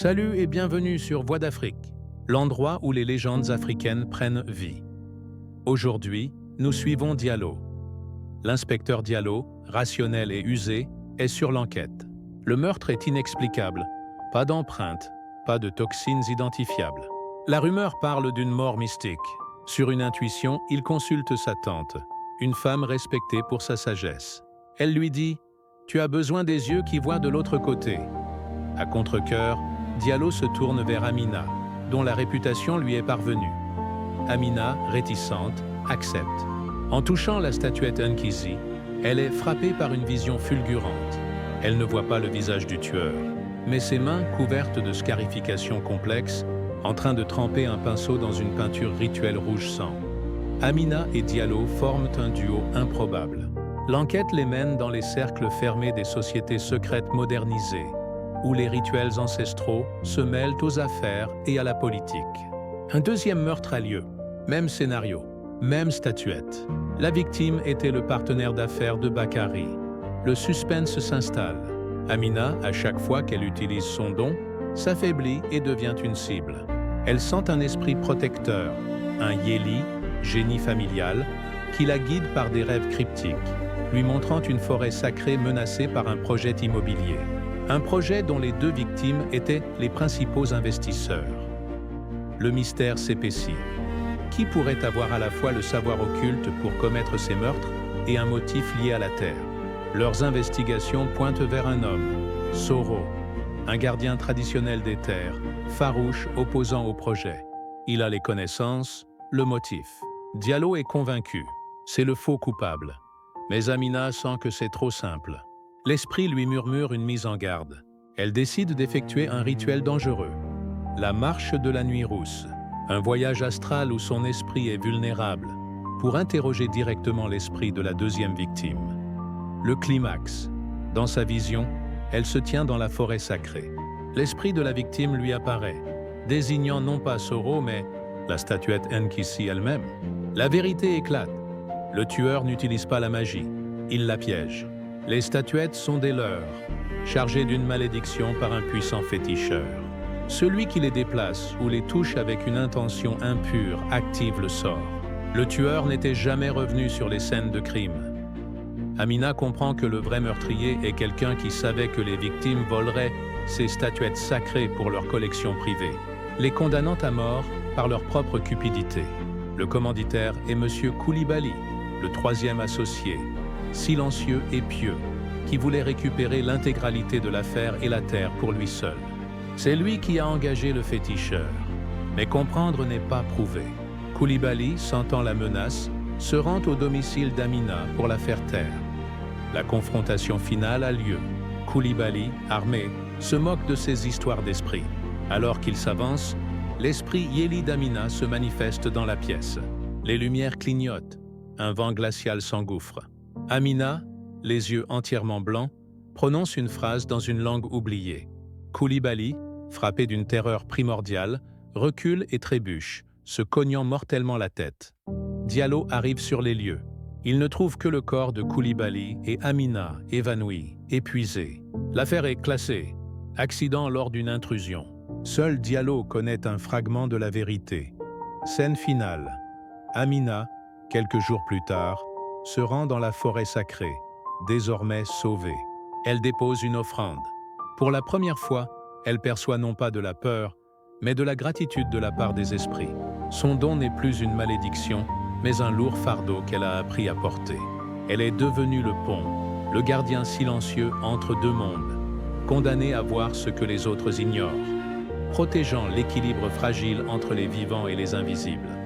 Salut et bienvenue sur Voix d'Afrique, l'endroit où les légendes africaines prennent vie. Aujourd'hui, nous suivons Diallo. L'inspecteur Diallo, rationnel et usé, est sur l'enquête. Le meurtre est inexplicable, pas d'empreintes, pas de toxines identifiables. La rumeur parle d'une mort mystique. Sur une intuition, il consulte sa tante, une femme respectée pour sa sagesse. Elle lui dit « Tu as besoin des yeux qui voient de l'autre côté ». À contre-cœur, Diallo se tourne vers Amina, dont la réputation lui est parvenue. Amina, réticente, accepte. En touchant la statuette Nkizi, elle est frappée par une vision fulgurante. Elle ne voit pas le visage du tueur, mais ses mains couvertes de scarifications complexes, en train de tremper un pinceau dans une peinture rituelle rouge sang. Amina et Diallo forment un duo improbable. L'enquête les mène dans les cercles fermés des sociétés secrètes modernisées, où les rituels ancestraux se mêlent aux affaires et à la politique. Un deuxième meurtre a lieu. Même scénario, même statuette. La victime était le partenaire d'affaires de Bakary. Le suspense s'installe. Amina, à chaque fois qu'elle utilise son don, s'affaiblit et devient une cible. Elle sent un esprit protecteur, un Yéli, génie familial, qui la guide par des rêves cryptiques, lui montrant une forêt sacrée menacée par un projet immobilier. Un projet dont les deux victimes étaient les principaux investisseurs. Le mystère s'épaissit. Qui pourrait avoir à la fois le savoir occulte pour commettre ces meurtres et un motif lié à la terre? Leurs investigations pointent vers un homme, Soro, un gardien traditionnel des terres, farouche, opposant au projet. Il a les connaissances, le motif. Diallo est convaincu, c'est le faux coupable. Mais Amina sent que c'est trop simple. L'esprit lui murmure une mise en garde. Elle décide d'effectuer un rituel dangereux. La marche de la nuit rousse, un voyage astral où son esprit est vulnérable, pour interroger directement l'esprit de la deuxième victime. Le climax. Dans sa vision, elle se tient dans la forêt sacrée. L'esprit de la victime lui apparaît, désignant non pas Soro, mais la statuette Nkizi elle-même. La vérité éclate. Le tueur n'utilise pas la magie, il la piège. Les statuettes sont des leurs, chargées d'une malédiction par un puissant féticheur. Celui qui les déplace ou les touche avec une intention impure active le sort. Le tueur n'était jamais revenu sur les scènes de crime. Amina comprend que le vrai meurtrier est quelqu'un qui savait que les victimes voleraient ces statuettes sacrées pour leur collection privée, les condamnant à mort par leur propre cupidité. Le commanditaire est Monsieur Koulibaly, le troisième associé, silencieux et pieux, qui voulait récupérer l'intégralité de l'affaire et la terre pour lui seul. C'est lui qui a engagé le féticheur. Mais comprendre n'est pas prouvé. Koulibaly, sentant la menace, se rend au domicile d'Amina pour la faire taire. La confrontation finale a lieu. Koulibaly, armé, se moque de ses histoires d'esprit. Alors qu'il s'avance, l'esprit Yéli d'Amina se manifeste dans la pièce. Les lumières clignotent, un vent glacial s'engouffre. Amina, les yeux entièrement blancs, prononce une phrase dans une langue oubliée. Koulibaly, frappé d'une terreur primordiale, recule et trébuche, se cognant mortellement la tête. Diallo arrive sur les lieux. Il ne trouve que le corps de Koulibaly et Amina, évanouie, épuisée. L'affaire est classée. Accident lors d'une intrusion. Seul Diallo connaît un fragment de la vérité. Scène finale. Amina, quelques jours plus tard, se rend dans la forêt sacrée, désormais sauvée. Elle dépose une offrande. Pour la première fois, elle perçoit non pas de la peur, mais de la gratitude de la part des esprits. Son don n'est plus une malédiction, mais un lourd fardeau qu'elle a appris à porter. Elle est devenue le pont, le gardien silencieux entre deux mondes, condamné à voir ce que les autres ignorent, protégeant l'équilibre fragile entre les vivants et les invisibles.